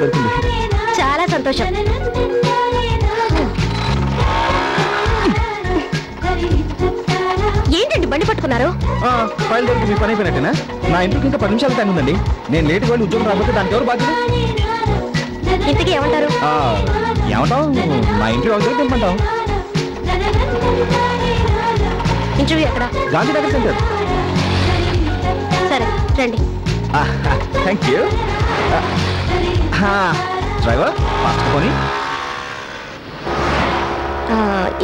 దొరికింది. చాలా సంతోషం. ఏంటండి బండి పట్టుకున్నారు? ఫైల్ దొరికి మీ పని అయిపోయినట్టేనా? నా ఇంటికి ఇంకా 10 నిమిషాలు టైం ఉందండి. నేను లేట్ వెళ్ళి ఉద్యోగం రాకపోతే దానికి ఎవరు బాధ్యత? ఇంతకీ ఏమంటారు? ఏమంటావు? మా ఇంట్లో అవుతుంది తింటాం. ఇంటర్వ్యూ ఎక్కడ? గాంధీనగర్ సెంటర్. సరే రండి. Thank you. డ్రైవర్ పోనీ.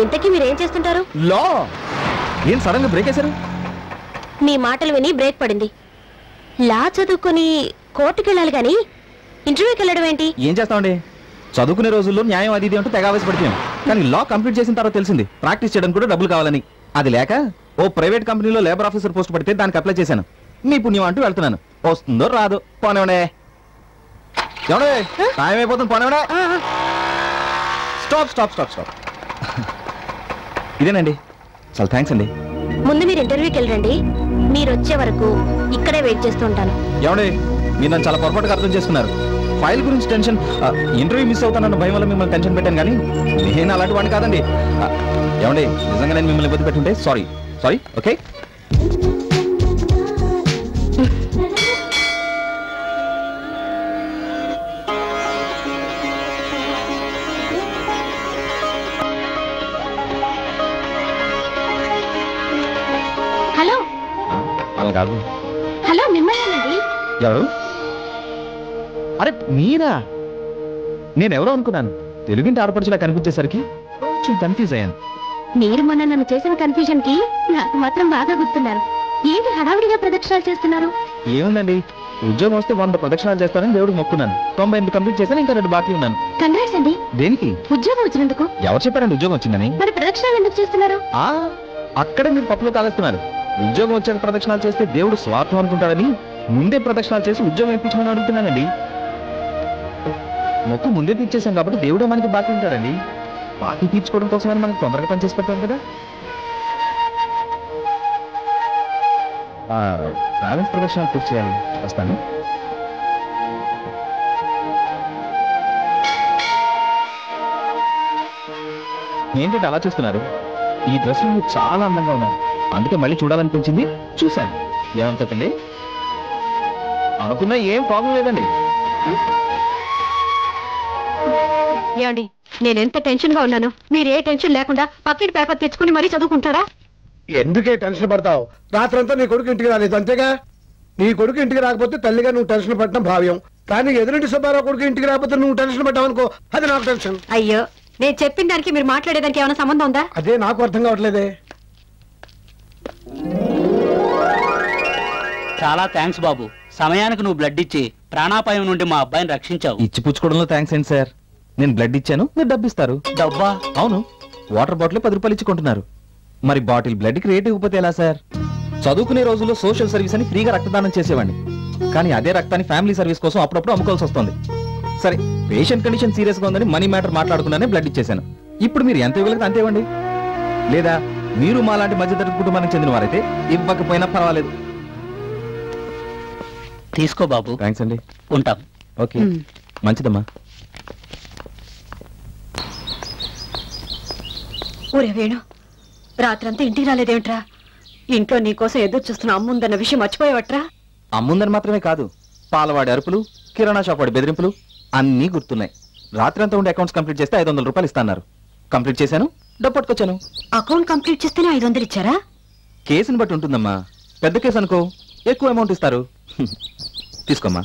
ఇంతకీ మీరేం చేస్తుంటారు? లో ఏం సడన్ గా బ్రేక్ వేశారు? మీ మాటలు విని బ్రేక్ పడింది. లా చదువుకొని కోర్టుకి వెళ్ళాలి కానీ ఇంటర్వ్యూకి వెళ్ళడం ఏంటి? ఏం చేస్తామండి, చదువుకునే రోజుల్లో న్యాయం అది ఇది అంటూ తెగ ఆవేశపడిపోయాం. కానీ లా కంప్లీట్ చేసిన తర్వాత తెలిసింది ప్రాక్టీస్ చేయడానికి కూడా డబ్బులు కావాలని. అది లేక ఓ ప్రైవేట్ కంపెనీలో లేబర్ ఆఫీసర్ పోస్ట్ పడితే దానికి అప్లై చేశాను. మీ పుణ్యం అంటూ వెళ్తున్నాను. వస్తుందో రాదో పోనేవడే. ఎవడే టైం అయిపోతుంది, పోనేవడే. Stop stop stop stop. ఇదేనండి. చాలా థ్యాంక్స్ అండి. ముందు మీరు ఇంటర్వ్యూకి వెళ్ళండి. మీరు వచ్చే వరకు ఇక్కడే వెయిట్ చేస్తూ ఉంటాను. ఏమండి, మీరు నన్ను చాలా పొరపాటుగా అర్థం చేసుకున్నారు. ఫైల్ గురించి టెన్షన్, ఇంటర్వ్యూ మిస్ అవుతానన్న భయం వల్ల మిమ్మల్ని టెన్షన్ పెట్టాను. కానీ నేను అలాంటి వాడిని కాదండి. ఏమండి, నిజంగా నేను మిమ్మల్ని ఇబ్బంది పెట్టుంటే సారీ. సారీ. ఓకే. హలో. అలా కాదు. హలో, మిమ్మల్ని. ఎవరు? అరే మీరా? నేనెవరో అనుకున్నాను. తెలుగింటి ఆడపడుచులా కనిపించేసరికి కొంచెం కన్ఫ్యూజ్ అయ్యాను. మీరు మొన్న నన్ను చేసిన కన్ఫ్యూజన్ కి నాకు మాత్రం బాగా గుర్తున్నారు. ఏంటి హడావిడిగా ప్రదక్షిణాలు చేస్తున్నారు? ఏముందండి, ఉద్యోగం వస్తే 100 ప్రదక్షిణాలు చేస్తానని దేవుడికి మొక్కున్నాను. 98 కంప్లీట్ చేశాను, ఇంకా 2 బాకీ ఉన్నాను. కంగ్రాట్స్ అండి. దేనికి? ఉద్యోగం వచ్చినందుకు. ఎవరు చెప్పారండి ఉద్యోగం వచ్చిందని? మరి ప్రదక్షిణాలు ఎందుకు చేస్తున్నారు? అక్కడే మీరు పప్పులో కాలేస్తున్నారు. ఉద్యోగం వచ్చాక ప్రదక్షిణాలు చేస్తే దేవుడు స్వార్థం అనుకుంటాడని ముందే ప్రదక్షిణాలు చేసి ఉద్యోగం ఇప్పించమని అడుగుతున్నానండి. మొక్కు ముందే తీర్చేశాం కాబట్టి దేవుడే మనకి బాకీ ఉంటాడండి. బాకీ తీర్చుకోవడం కోసమని మనకి తొందరగా పనిచేసి పెట్టాం కదా. బ్యాలెన్స్ ప్రదక్షిణాలు పూర్తి చేయాలి. వస్తాను. ఏంటంటే అలా చూస్తున్నారు? ఈ డ్రెస్ చాలా అందంగా ఉన్నారు, అందుకే మళ్ళీ చూడాలనిపించింది, చూశాను. ఏమంటండి? అనుకున్నా ఏం ప్రాబ్లం లేదండి. ఏమండి, నేను ఎంత టెన్షన్ గా ఉన్నాను. మీరు ఏ టెన్షన్ లేకుండా పక్కింటి పేపర్ తెచ్చుకుని మరీ చదువుకుంటారా? ఎందుకే టెన్షన్ పడతావు? రాత్రంతా నీ కొడుకు ఇంటికి రాలేదు అంతేగా. నీ కొడుకు ఇంటికి రాకపోతే తల్లిగా నువ్వు టెన్షన్ పడటం భావ్యం. కానీ ఎదురింటి సుబ్బారావు కొడుకు ఇంటికి రాకపోతే నువ్వు టెన్షన్ పడ్డావు అనుకో, అది నాకు టెన్షన్. అయ్యో, నేను చెప్పిన దానికి మీరు మాట్లాడేదానికి ఏమైనా సంబంధం ఉందా? అదే నాకు అర్థం కావట్లేదే. చాలా థ్యాంక్స్ బాబు. సమయానికి నువ్వు బ్లడ్ ఇచ్చి ప్రాణాపాయం నుండి మా అబ్బాయిని రక్షించావు. ఇచ్చి పుచ్చుకోవడంలో థ్యాంక్స్ ఏంటి సార్? నేను బ్లడ్ ఇచ్చాను, మీరు డబ్బు ఇస్తారు. డబ్బా? అవును. వాటర్ బాటిల్ 10 రూపాయలు ఇచ్చుకుంటున్నారు. మరి బాటిల్ బ్లడ్ కి రేట్ ఇవ్వకపోతే ఎలా సార్? చదువుకునే రోజుల్లో సోషల్ సర్వీస్ అని ఫ్రీగా రక్తదానం చేసేవాడిని. కానీ అదే రక్తాన్ని ఫ్యామిలీ సర్వీస్ కోసం అప్పుడప్పుడు అమ్ముకోవాల్సి వస్తుంది. సరే, పేషెంట్ కండిషన్ సీరియస్ గా ఉందని మనీ మ్యాటర్ మాట్లాడుకున్నానే బ్లడ్ ఇచ్చేసాను. ఇప్పుడు మీరు ఎంత ఇవ్వగలిగితే అంతే ఇవ్వండి. లేదా మీరు మా లాంటి మధ్యతరగతి కుటుంబానికి చెందిన వారైతే ఇవ్వకపోయినా పర్వాలేదు. తీసుకో బాబు. థ్యాంక్స్ అండి. ఉంటాం. ఓకే, మంచిదమ్మా. ఊరే వేణు, రాత్రంతా ఇంటికి రాలేదేమిట్రా? ఇంట్లో నీకోసం ఎదురు చూస్తున్న అమ్ముందన్న విషయం మర్చిపోయేవట్రా? అమ్ముందని మాత్రమే కాదు, పాలవాడి అరుపులు, కిరాణా షాప్ వాడి బెదిరింపులు అన్నీ గుర్తున్నాయి. రాత్రి అంతా ఉండే అకౌంట్స్ కంప్లీట్ చేస్తే 500 రూపాయలు ఇస్తాన్నారు. కంప్లీట్ చేశాను, డబ్బు పట్టుకొచ్చాను. అకౌంట్ కంప్లీట్ చేస్తేనే 500 ఇచ్చారా? కేసుని బట్టి ఉంటుందమ్మా. పెద్ద కేసు అనుకో ఎక్కువ అమౌంట్ ఇస్తారు. తీసుకోమ్మా.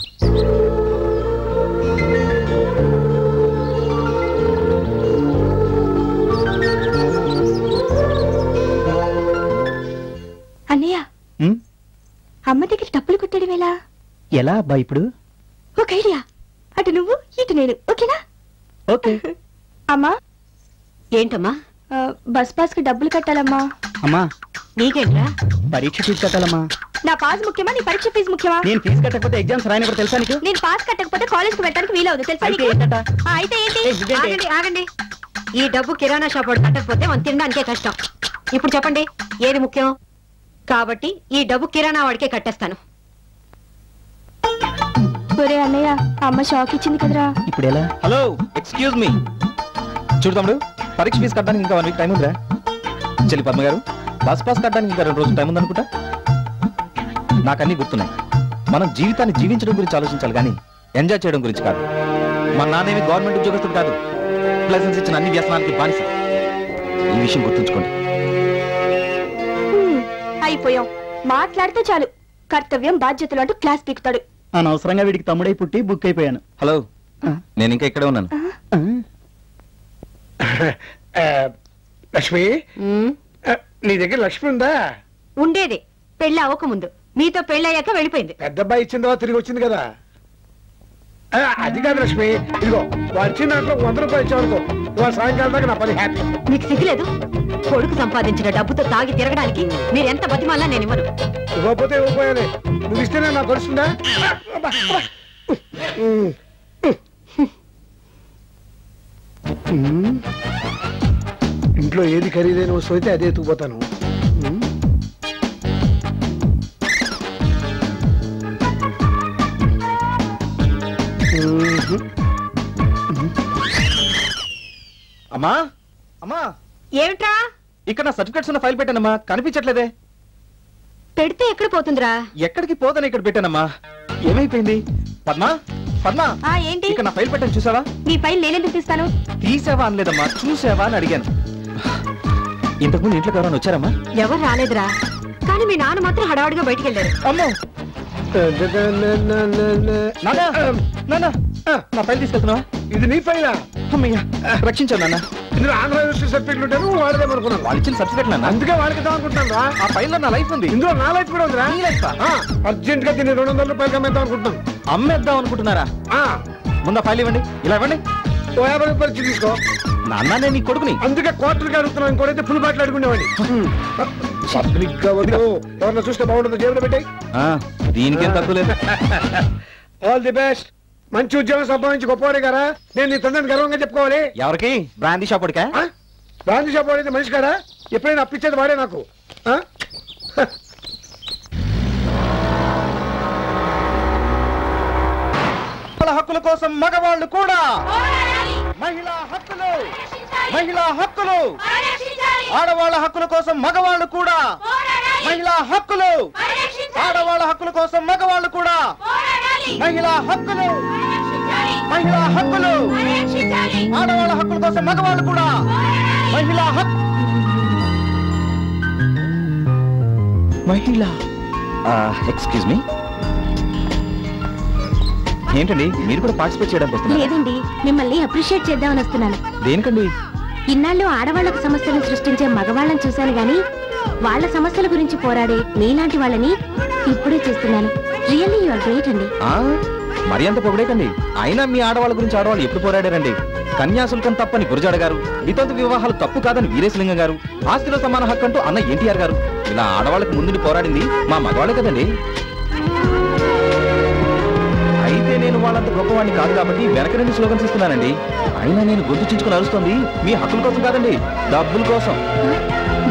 అన్నయ్య, అమ్మ దగ్గర డబ్బులు కొట్టడం ఎలా? ఎలా అబ్బా? ఇప్పుడు ఒక ఐడియా. అటు నువ్వు, ఇటు నేను. ఓకేనా? ఓకే. అమ్మా. ఏంటమ్మా? బస్ పాస్ కి డబ్బులు కట్టాలమ్మా. అమ్మా, నీకేంట్రా? పరీక్ష ఫీజు కట్టాలమ్మా. నా పాస్ ముఖ్యమా, నీ పరీక్ష ఫీజు ముఖ్యమా? నేను ఫీజు కట్టకపోతే ఎగ్జామ్స్ రాయని కూడా తెలుసా నీకు? నేను పాస్ కట్టకపోతే కాలేజ్ కి వెళ్ళడానికి వీలవుతుంది తెలుసా నీకు? అయితే ఏంటి? ఆగండి ఆగండి. ఈ డబ్బు కిరాణా షాప్ వాడు కట్టకపోతే మనం తినడానికే కష్టం. ఇప్పుడు చెప్పండి, ఏది ముఖ్యం? కాబట్టి ఈ డబ్బు కిరాణా వాడికే కట్టేస్తాను. ఒరే అన్నయ్య అమ్మ షాక్ ఇచ్చింది కదరా. ఇప్పుడు ఎలా? Hello, excuse me. చూడు తమ్ముడు, పరీక్ష ఫీజు కట్టడానికి ఇంకా 1 వీక్ టైం ఉందిరా. చెల్లి పద్మ గారు, బస్ పాస్ కట్టడానికి ఇంకా 2 రోజులు టైం ఉందనుకుంటా. నాకన్నీ గుర్తున్నాయి. మనం జీవితాన్ని జీవించడం గురించి ఆలోచించాలి కానీ ఎంజాయ్ చేయడం గురించి కాదు. మా నాన్నేమి గవర్నమెంట్ ఉద్యోగస్తుడు కాదు. లైసెన్స్ ఇచ్చిన అన్ని వ్యసనానికి బానిస. ఈ విషయం గుర్తుంచుకోండి. అయిపోయాం. మాట్లాడితే చాలు కర్తవ్యం బాధ్యతలు అంటూ క్లాస్ పీకుతాడు. అనవసరంగా వీడికి తమ్ముడై పుట్టి బుక్ అయిపోయాను. హలో, నేను ఇంకా ఇక్కడే ఉన్నాను. లక్ష్మి, నీ దగ్గర లక్ష్మి ఉందా? ఉండేది పెళ్లి అవ్వకముందు. మీతో పెళ్ళయ్యాక వెళ్ళిపోయింది. పెద్ద అబ్బాయి ఇచ్చిన తర్వాత తిరిగి వచ్చింది కదా. అది కాదు లక్ష్మి, ఇదిగో వాడు ఇచ్చిన దాంట్లో 100 రూపాయలు ఇచ్చావనుకో, ఇవాళ సాయంకాలం దాకా నా పని హ్యాపీ. మీకు సిగ్గులేదు? కొడుకు సంపాదించిన డబ్బుతో తాగి తిరగడానికి మీరెంత బతిమాలా నేను ఇవ్వను. ఇవ్వకపోతే ఇవ్వకపోయాలి. నువ్వు ఇస్తేనే నాకు తెలుస్తుందా? ఇంట్లో ఏది ఖరీదైన వస్తువు అయితే అదే ఎత్తుకుపోతాను. అమ్మా, అమ్మా, ఏమిట్రా? ఇక్కడ నా సర్టిఫికెట్స్ ఉన్న ఫైల్ పెట్టానమ్మా, కనిపించట్లేదే. పెడితే ఎక్కడ పోతుందిరా? ఎక్కడికి పోదని ఇక్కడ పెట్టానమ్మా. ఏమైపోయింది? పద్మా, పద్మా, ఏంటి? ఇక్కడ నా ఫైల్ పెట్టాను, చూసావా? నీ ఫైల్ నేనెందుకు తీస్తాను? తీసావా అనలేదమ్మా, చూసావా అని అడిగాను. ఇంతకుముందు ఇంట్లోకి ఎవరైనా వచ్చారమ్మా? ఎవరు రాలేదురా, కానీ మీ నాన్న మాత్రం హడావుడిగా బయటికి వెళ్ళారు. అమ్మో, నాన్నా, నాన్నా, నా ఫైల్ తీసుకెళ్తున్నావా? ఇది నీ ఫైలా? అమ్మయ్యా, రక్షించాను నాన్న. ఇందులో ఆంధ్ర యూనివర్సిటీ సర్టిఫికెట్లు ఉంటాను, వాడదామనుకున్నాను. వాళ్ళు ఇచ్చిన సర్టిఫికెట్ నాన్న, అందుకే వాడికి అనుకుంటున్నాను రా. ఆ ఫైల్ లో నా లైఫ్ ఉంది. ఇందులో నా లైఫ్ కూడా ఉందిరా. అర్జెంట్ గా దీన్ని 200 రూపాయలు అమ్మేద్దాం అనుకుంటున్నాను. అమ్మేద్దాం అనుకుంటున్నారా? ముందు ఆ ఫైల్ ఇవ్వండి. ఇలా ఇవ్వండి. 50 రూపాయలు ఇచ్చి తీసుకో. నాన్న, నేను నీ కొడుకుని. అందుకే కోర్టుకి అడుగుతున్నాను. ఇంకోటైతే ఫుల్ బాటిల్ అడుగునేవాడి. పబ్లిక్ గా వద్దు, ఎవరన్నా చూస్తే బాగుంటుందో జేబులో పెట్టాయి. దీనికేం తక్కువ లేదు. All the best. మంచి ఉద్యోగం సంపాదించి గొప్పవాడే కదా. నేను నీ తండ్రిని గర్వంగా చెప్పుకోవాలి. ఎవరికి? బ్రాందీ షాప్ వాడికా? బ్రాందీ షాప్ వాడైతే మనిషి కదా. ఎప్పుడైనా అప్పించేది వాడే నాకు. హక్కుల కోసం మగవాళ్ళు కూడా, మహిళా హక్కులు, మహిళా హక్కులు, ఆడవాళ్ళ హక్కుల కోసం మగవాళ్ళు కూడా, మహిళా హక్కులు, ఆడవాళ్ళ హక్కుల కోసం మగవాళ్ళు కూడా, మహిళా హక్కులు, మహిళా హక్కులు, ఆడవాళ్ళ హక్కుల కోసం మగవాళ్ళు కూడా, మహిళా హక్కు. మహిళా, ఎక్స్క్యూజ్ మీ, ఏంటండి మీరు కూడా పార్టిసిపేట్ చేయడానికి వస్తున్నారు? లేదండి, మిమ్మల్ని అప్రిషియేట్ చేద్దామని వస్తున్నాను. దేనికండి? ఇన్నాళ్ళు ఆడవాళ్లకు సమస్యలు సృష్టించే మగవాళ్ళని చూశాను గాని వాళ్ళ సమస్యల గురించి పోరాడే మీలాంటి వాళ్ళని ఇప్పుడే చూస్తున్నాను. రియల్లీ యు ఆర్ గ్రేట్ అండి. మరి అంత పొగడేకండి. అయినా మీ ఆడవాళ్ళ గురించి ఆడవాళ్ళు ఎప్పుడు పోరాడారండి? కన్యాశుల్కం తప్పని గురజాడ గారు, వితంతు వివాహాలు తప్పు కాదని వీరేశలింగం గారు, ఆస్తిలో సమాన హక్కు అంటూ అన్న ఎన్టీఆర్ గారు, ఇలా ఆడవాళ్ళకు ముందుని పోరాడింది మా మగవాళ్ళే కదండి. అయితే నేను వాళ్ళంత గొప్పవాడిని కాదు కాబట్టి వెనక నుండి స్లోగన్స్ ఇస్తున్నానండి. అయినా నేను గొంతు చించుకుని అరుస్తుంది మీ హక్కుల కోసం కాదండి, డబ్బుల కోసం.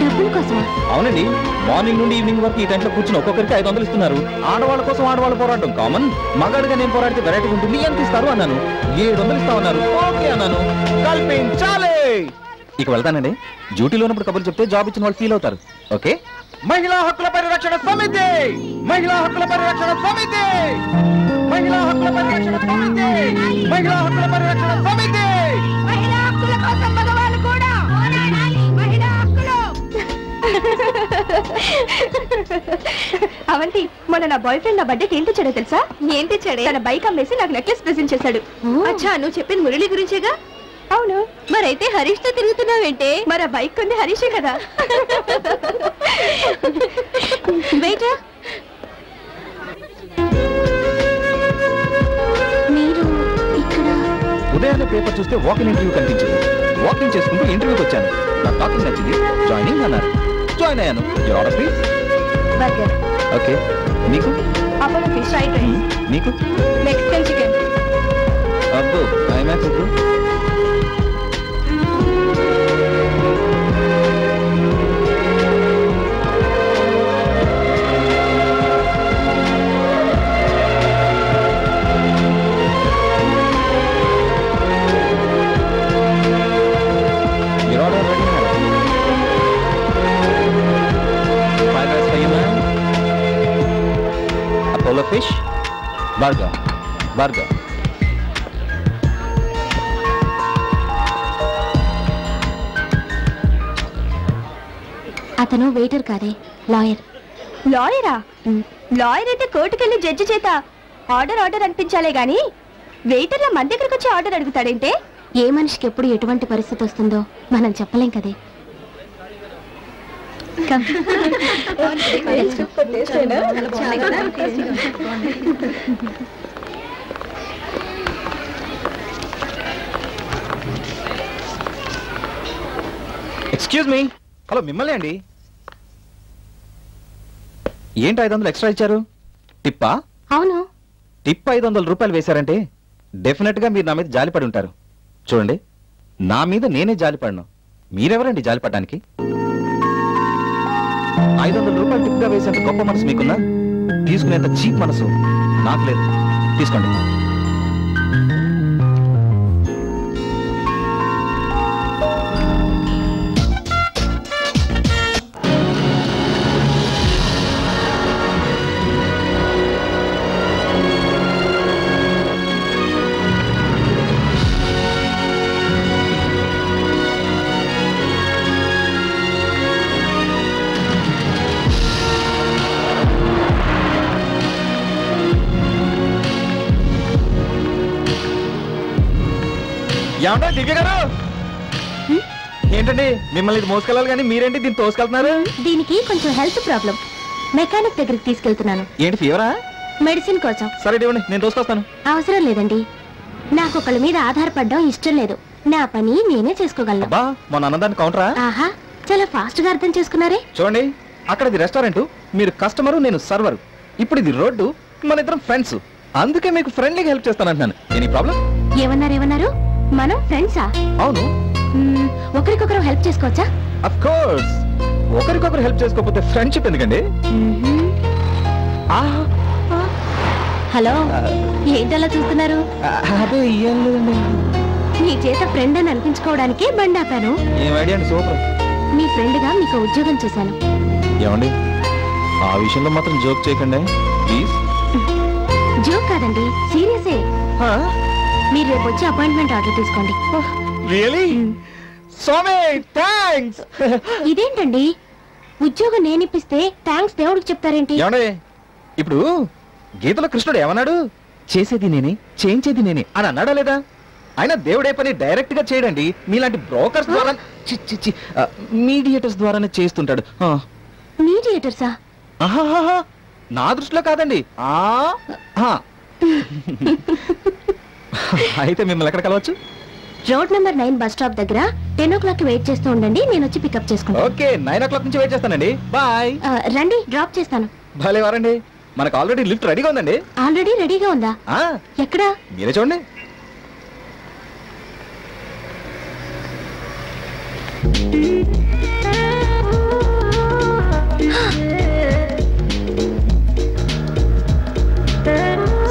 డబ్బుల కోసం? అవునండి. మార్నింగ్ నుండి ఈవినింగ్ వరకు ఈ టెంట్లో కూర్చుని ఒక్కొక్కరికి 500 ఇస్తున్నారు. ఆడవాళ్ళ కోసం ఆడవాళ్ళు పోరాటం కామన్. మగాడిగా నేను పోరాడితే వెరైటీ ఉంటుంది. ఎంత ఇస్తారు అన్నాను. 700 ఇస్తామన్నారు. ఓకే అన్నాను. కల్పించాలి. ఇక వెళ్తానండి. డ్యూటీలో ఉన్నప్పుడు కబుర్లు చెప్తే జాబ్ ఇచ్చిన వాళ్ళు ఫీల్ అవుతారు. ఓకే. మహిళా హక్కుల పరిరక్షణ సమితి, మహిళా హక్కుల పరిరక్షణ సమితి, మహిళా హక్కుల పరిరక్షణ సమితి, మహిళా హక్కుల పరిరక్షణ సమితి, మహిళా హక్కుల కోసం మగవాళ్ళు కూడా, మహిళా హక్కులు. అవంతి, మొన్న నా బాయ్ ఫ్రెండ్ నా బర్త్డేకి ఏం తెచ్చాడో తెలుసా? ఏం తెచ్చాడే? తన బైక్ అమ్మేసి నాకు నెక్లెస్ ప్రెజెంట్ చేశాడు. అచ్చా, నువ్వు చెప్పింది మురళి గురించేగా? అవును. మరైతే హరీష్ తో తిరుగుతున్నావేంటే? మరి ఆ బైక్ కొంది హరీషే కదా. బయట మీరు ఇక్కడ ఉదయాన్నే పేపర్ చూస్తే వాకింగ్ ఇంటర్వ్యూ కనిపించింది. వాకింగ్ చేసుకుంటూ ఇంటర్వ్యూకి వచ్చాను. నా టాకింగ్ నచ్చింది. జాయినింగ్ అన్నారు. జాయిన్ అయ్యాను. Your order please. Burger. Okay. నీకు? Apollo fish fried rice. నీకు? Mexican chicken. అబ్బో, ఐమాక్స్ వద్దు. Burger burger. అతను వెయిటర్ కాదే, లాయర్. లాయరా? లాయర్ అయితే కోర్టుకెళ్ళి జడ్జి చేత ఆర్డర్ ఆర్డర్ అనిపించాలే గాని వెయిటర్ల మన దగ్గరకు వచ్చి ఆర్డర్ అడుగుతాడేంటే? ఏ మనిషికి ఎప్పుడు ఎటువంటి పరిస్థితి వస్తుందో మనం చెప్పలేం కదే. Excuse me. హలో, మిమ్మల్ని అండి. ఏంటి 500 ఎక్స్ట్రా ఇచ్చారు? టిప్పా? అవును. టిప్ 500 రూపాయలు వేశారంటే డెఫినెట్ గా మీరు నా మీద జాలిపడి ఉంటారు. చూడండి, నా మీద నేనే జాలిపడను. మీరెవరండి జాలిపడడానికి? 500 రూపాయలు టిప్ గా వేసేంత గొప్ప మనసు మీకున్నా, తీసుకునేంత చీప్ మనసు నాకు లేదు. తీసుకోండి. ఏమంటా దివ్య గారు? ఏంటండి మిమ్మల్ని ఇది మోసుకెళ్ళాలి కానీ మీరేంటి దీన్ని తోసుకెళ్తున్నారు? దీనికి కొంచెం హెల్త్ ప్రాబ్లం, మెకానిక్ దగ్గరికి తీసుకెళ్తున్నాను. ఏంటి ఫీవరా? మెడిసిన్ కోసం. సరే ఇవ్వండి, నేను తోసుకొస్తాను. అవసరం లేదండి, నాకు ఒకళ్ళ మీద ఆధారపడడం ఇష్టం లేదు. నా పని నేనే చేసుకోగలను. అబ్బా, మొన్న అన్నదాన్ని కౌంటరా? ఆహా, చాలా ఫాస్ట్ గా అర్థం చేసుకున్నారే. చూడండి, అక్కడ ఇది రెస్టారెంట్, మీరు కస్టమరు, నేను సర్వర్. ఇప్పుడు ఇది రోడ్డు, మన ఇద్దరం ఫ్రెండ్స్. అందుకే మీకు ఫ్రెండ్లీగా హెల్ప్ చేస్తానంటున్నాను. Any problem? ఏమన్నారు? మనం ఫ్రెండ్సా? అవును. ఒకరికొకరు హెల్ప్ చేసుకోవచ్చా? Of course. ఒకరికొకరు హెల్ప్ చేసుకోకపోతే ఫ్రెండ్షిప్ ఎందుకండి? హలో, ఏంటలా చూస్తున్నారు? అదే ఏం లేదండి. మీ చేత ఫ్రెండ్ అని అనిపించుకోవడానికి బండి ఆపాను. ఏం ఐడియా అండి, సూపర్. మీ ఫ్రెండ్ గా మీకు ఉద్యోగం చేశాను. ఏమండి, ఆ విషయంలో మాత్రం జోక్ చేయకండి ప్లీజ్. జోక్ కాదండి, సీరియసే. మీరు రేపు వచ్చి అపాయింట్మెంట్ ఆర్డర్ తీసుకోండి. రియలీ? స్వామి థాంక్స్. ఇదేంటండి, ఉద్యోగం నేనిప్పిస్తే థాంక్స్ దేవుడికి చెప్తారేంటి? ఏమండి, ఇప్పుడు గీతలో కృష్ణుడు ఏమన్నాడు? చేసేది నేనే, చేయించేది నేనే అని అన్నాడా లేదా? ఆయన దేవుడే పని డైరెక్ట్ గా చేయడండి, మీలాంటి బ్రోకర్స్ ద్వారా, మీడియేటర్స్ ద్వారానే చేస్తుంటాడు. మీడియేటర్సా? నా దృష్టిలో కాదండి. అయితే మిమ్మల్ని ఎక్కడ కలవచ్చు? రోడ్ నెంబర్ 9 బస్ స్టాప్ దగ్గర 10 o'clock వెయిట్ చేస్తూ ఉండండి, నేను వచ్చి పికప్ చేసుకుంటాను. ఓకే, 9 o'clock నుంచి వెయిట్ చేస్తానండి. బాయ్. రండి, డ్రాప్ చేస్తాను. భలే వారండి, మనకు ఆల్రెడీ లిఫ్ట్ రెడీగా ఉందండి. ఆల్రెడీ రెడీగా ఉందా? ఎక్కడా? మీరే చూడండి.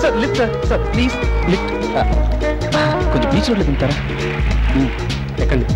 Sir lift, sir please lift. కొంచెం బీచ్ రోడ్లో దిగుతారా? ఎక్కండి.